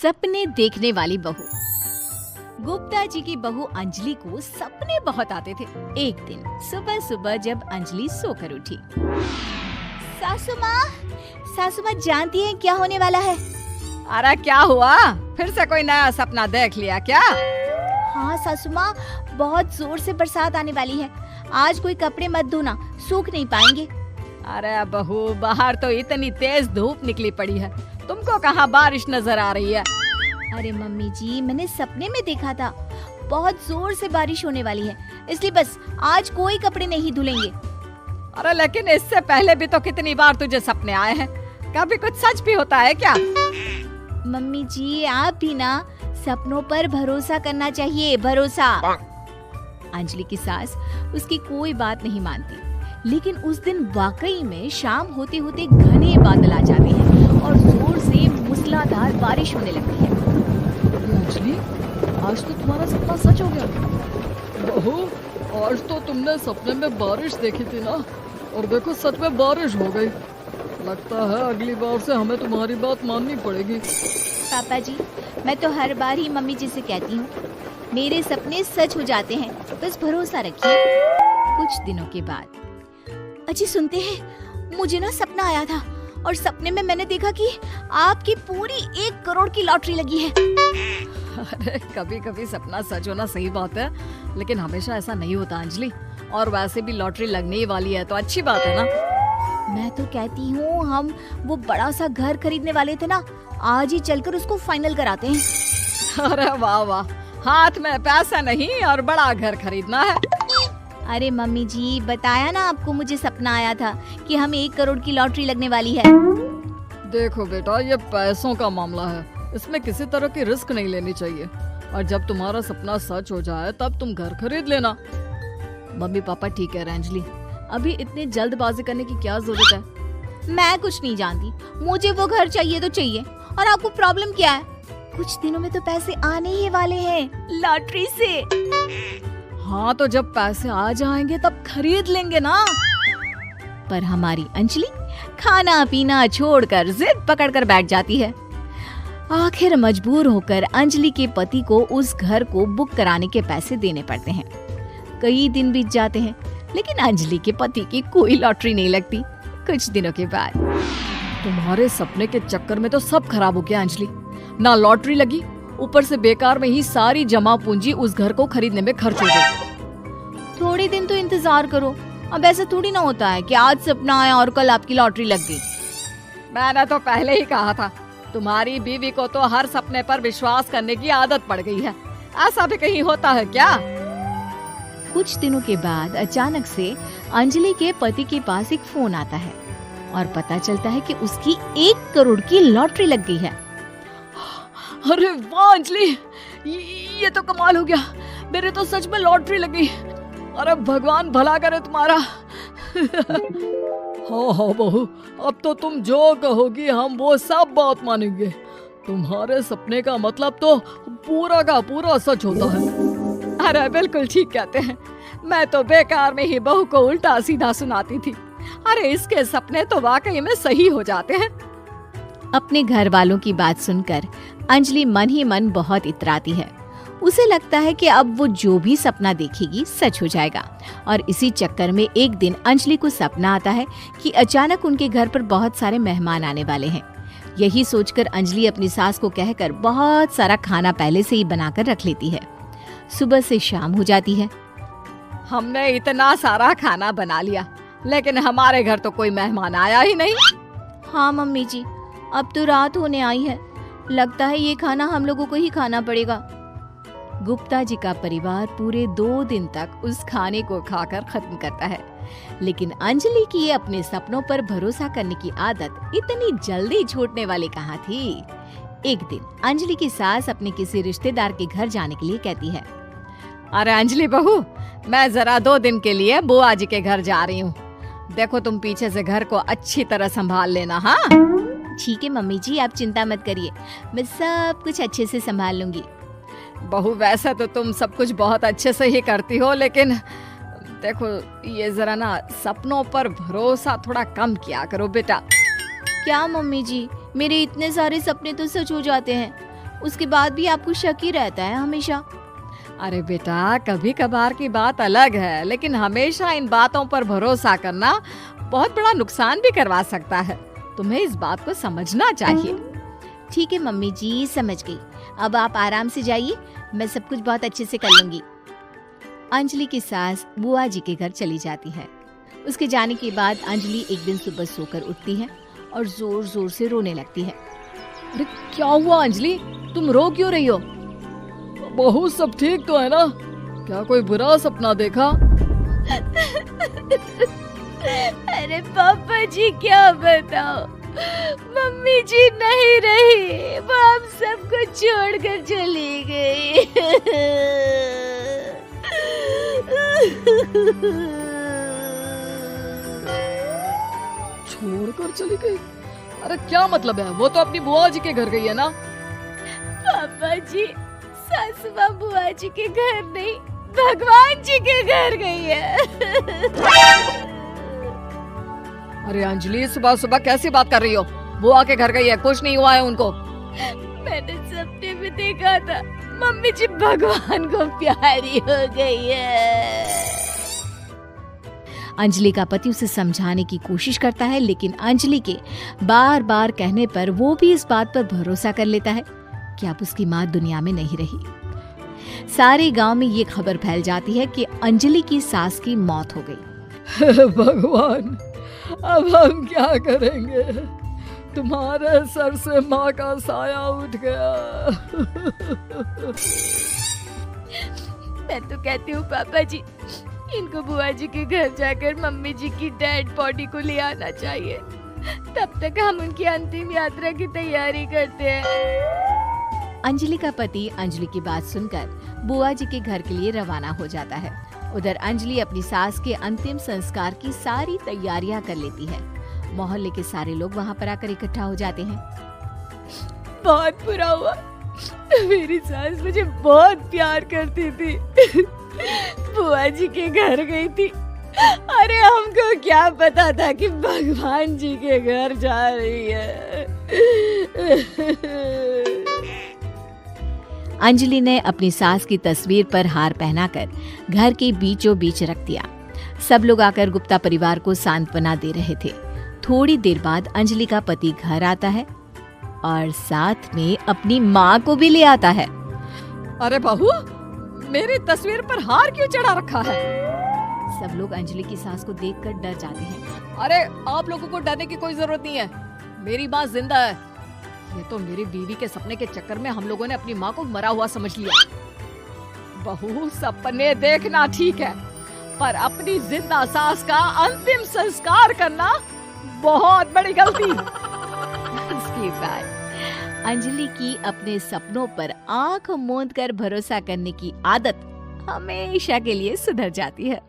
सपने देखने वाली बहू। गुप्ता जी की बहू अंजलि को सपने बहुत आते थे। एक दिन सुबह सुबह जब अंजलि सोकर उठी, सासू माँ जानती हैं क्या होने वाला है? अरे क्या हुआ, फिर से कोई नया सपना देख लिया क्या? हाँ सासू माँ, बहुत जोर से बरसात आने वाली है। आज कोई कपड़े मत धोना, सूख नहीं पाएंगे। अरे बहू, बाहर तो इतनी तेज धूप निकली पड़ी है, तुमको कहाँ बारिश नजर आ रही है? अरे मम्मी जी, मैंने सपने में देखा था बहुत जोर से बारिश होने वाली है, इसलिए बस आज कोई कपड़े नहीं धुलेंगे। अरे लेकिन इससे पहले भी तो कितनी बार तुझे सपने आए हैं, कभी कुछ सच भी होता है क्या? मम्मी जी, आप भी ना सपनों पर भरोसा करना चाहिए, भरोसा। अंजलि की सास उसकी कोई बात नहीं मानती, लेकिन उस दिन वाकई में शाम होते होते घने बादल आ जाते हैं और जोर से मूसलाधार बारिश होने लगती है। अंजलि, आज तो तुम्हारा सपना सच हो गया। बहू, आज तो तुमने सपने में बारिश देखी थी ना, और देखो सच में बारिश हो गई। लगता है अगली बार से हमें तुम्हारी बात माननी पड़ेगी। पापा जी, मैं तो हर बार ही मम्मी जी से कहती हूँ, मेरे सपने सच हो जाते हैं, बस भरोसा रखिए। कुछ दिनों के बाद, अजी सुनते हैं, मुझे ना सपना आया था और सपने में मैंने देखा कि आपकी पूरी 1 करोड़ की लॉटरी लगी है। अरे कभी कभी सपना सच होना सही बात है, लेकिन हमेशा ऐसा नहीं होता अंजलि। और वैसे भी लॉटरी लगने ही वाली है तो अच्छी बात है ना। मैं तो कहती हूँ, हम वो बड़ा सा घर खरीदने वाले थे ना, आज ही चलकर उसको फाइनल कराते हैं। अरे वाह वाह, हाथ में पैसा नहीं और बड़ा घर खरीदना है। अरे मम्मी जी, बताया ना आपको, मुझे सपना आया था कि हमें 1 करोड़ की लॉटरी लगने वाली है। देखो बेटा, ये पैसों का मामला है, इसमें किसी तरह की रिस्क नहीं लेनी चाहिए। और जब तुम्हारा सपना सच हो जाए तब तुम घर खरीद लेना। मम्मी पापा ठीक कह रहे हैं अंजलि, अभी इतनी जल्दबाजी करने की क्या जरूरत है? मैं कुछ नहीं जानती, मुझे वो घर चाहिए तो चाहिए। और आपको प्रॉब्लम क्या है? कुछ दिनों में तो पैसे आने ही वाले हैं लॉटरी से। हाँ तो जब पैसे आ जाएंगे तब खरीद लेंगे ना। पर हमारी अंजलि खाना पीना छोड़कर जिद पकड़कर बैठ जाती है। आखिर मजबूर होकर अंजलि के पति को उस घर को बुक कराने के पैसे देने पड़ते हैं। कई दिन बीत जाते हैं, लेकिन अंजलि के पति की कोई लॉटरी नहीं लगती। कुछ दिनों के बाद, तुम्हारे सपने के चक्कर में तो सब खराब हो गया अंजलि। ना लॉटरी लगी, ऊपर से बेकार में ही सारी जमा पूंजी उस घर को खरीदने में खर्च हो गई। थोड़े दिन तो इंतजार करो, अब ऐसा थोड़ी ना होता है कि आज सपना आया और कल आपकी लॉटरी लग गई। मैंने तो पहले ही कहा था, तुम्हारी बीवी को तो हर सपने पर विश्वास करने की आदत पड़ गई है। ऐसा भी कहीं होता है क्या? कुछ दिनों के बाद अचानक से अंजलि के पति के पास एक फोन आता है और पता चलता है कि उसकी 1 करोड़ की लॉटरी लग गई है। अरे वाह अंजलि, ये तो कमाल हो गया, मेरे तो सच में लॉटरी लगी। अरे भगवान भला करे तुम्हारा। हाँ हाँ बहू, अब तो तुम जो कहोगी हम वो सब बात मानेंगे। तुम्हारे सपने का मतलब तो पूरा का पूरा सच होता है। अरे बिल्कुल ठीक कहते हैं, मैं तो बेकार में ही बहू को उल्टा सीधा सुनाती थी। अरे इसके सपने तो वाकई में सही हो जाते हैं। अपने घर वालों की बात सुनकर अंजलि मन ही मन बहुत इतराती है। उसे लगता है कि अब वो जो भी सपना देखेगी सच हो जाएगा। और इसी चक्कर में एक दिन अंजलि को सपना आता है कि अचानक उनके घर पर बहुत सारे मेहमान आने वाले हैं। यही सोचकर अंजलि अपनी सास को कहकर बहुत सारा खाना पहले से ही बनाकर रख लेती है। सुबह से शाम हो जाती है। हमने इतना सारा खाना बना लिया, लेकिन हमारे घर तो कोई मेहमान आया ही नहीं। हाँ मम्मी जी, अब तो रात होने आई है, लगता है ये खाना हम लोगों को ही खाना पड़ेगा। गुप्ता जी का परिवार पूरे 2 दिन तक उस खाने को खाकर खत्म करता है, लेकिन अंजलि की अपने सपनों पर भरोसा करने की आदत इतनी जल्दी छूटने वाली कहाँ थी। एक दिन अंजलि की सास अपने किसी रिश्तेदार के घर जाने के लिए कहती है, अरे अंजलि बहू, मैं जरा 2 दिन के लिए बुआ जी के घर जा रही हूँ। देखो तुम पीछे से घर को अच्छी तरह संभाल लेना। हाँ ठीक है मम्मी जी, आप चिंता मत करिए, मैं सब कुछ अच्छे से संभाल लूंगी। बहू, वैसे तो तुम सब कुछ बहुत अच्छे से ही करती हो, लेकिन देखो ये जरा ना सपनों पर भरोसा थोड़ा कम किया करो बेटा। क्या मम्मी जी, मेरे इतने सारे सपने तो सच हो जाते हैं, उसके बाद भी आपको शक ही रहता है हमेशा। अरे बेटा, कभी कभार की बात अलग है, लेकिन हमेशा इन बातों पर भरोसा करना बहुत बड़ा नुकसान भी करवा सकता है। तुम्हें इस बात को समझना चाहिए। ठीक है मम्मी जी, समझ गई। अब आप आराम से जाइए, मैं सब कुछ बहुत अच्छे से कर लूंगी। अंजलि की सास बुआ जी के घर चली जाती है। उसके जाने के बाद अंजलि एक दिन सुबह सोकर उठती है और जोर जोर से रोने लगती है। अरे क्या हुआ अंजलि, तुम रो क्यों रही हो? बहू सब ठीक तो है ना? क्या कोई बुरा सपना देखा? अरे पापा जी क्या बताओ, मम्मी जी नहीं रही, वो हम सबको छोड़कर चली गई। छोड़कर चली गई? अरे क्या मतलब है? वो तो अपनी बुआ जी के घर गई है ना? पापा जी, सासू माँ बुआ जी के घर नहीं, भगवान जी के घर गई है। अरे अंजलि, सुबह सुबह कैसी बात कर रही हो? बुआ के घर गई है, कुछ नहीं हुआ है उनको। मैंने सपने में देखा था, मम्मी जी भगवान को प्यारी हो गई है। अंजलि का पति उसे समझाने की कोशिश करता है, लेकिन अंजलि के बार बार कहने पर वो भी इस बात पर भरोसा कर लेता है कि अब उसकी माँ दुनिया में नहीं रही। सारे गांव में ये खबर फैल जाती है कि अंजलि की सास की मौत हो गई। भगवान, अब हम क्या करेंगे? तुम्हारे सर से माँ का साया उठ गया। मैं तो कहती हूँ पापा जी, इनको बुआ जी के घर जाकर मम्मी जी की डेड बॉडी को ले आना चाहिए, तब तक हम उनकी अंतिम यात्रा की तैयारी करते हैं। अंजलि का पति अंजलि की बात सुनकर बुआ जी के घर के लिए रवाना हो जाता है। उधर अंजलि अपनी सास के अंतिम संस्कार की सारी तैयारियां कर लेती है। मोहल्ले के सारे लोग वहां पर आकर इकट्ठा हो जाते हैं। बहुत बुरा हुआ, मेरी सास मुझे बहुत प्यार करती थी, बुआ जी के घर गई थी। अरे हमको क्या पता था कि भगवान जी के घर जा रही है। अंजलि ने अपनी सास की तस्वीर पर हार पहनाकर घर के बीचों बीच रख दिया। सब लोग आकर गुप्ता परिवार को सांत्वना दे रहे थे। थोड़ी देर बाद अंजलि का पति घर आता है और साथ में अपनी माँ को भी ले आता है। अरे बहू, मेरी तस्वीर पर हार क्यों चढ़ा रखा है? सब लोग अंजलि की सास को देखकर डर जाते हैं। अरे आप लोगों को डरने की कोई जरूरत नहीं है, मेरी माँ जिंदा है। ये तो मेरी बीवी के सपने के चक्कर में हम लोगों ने अपनी माँ को मरा हुआ समझ लिया। बहू, सपने देखना ठीक है, पर अपनी जिंदा सास का अंतिम संस्कार करना बहुत बड़ी गलती। उसके बाद अंजलि की अपने सपनों पर आंख मूंद कर भरोसा करने की आदत हमेशा के लिए सुधर जाती है।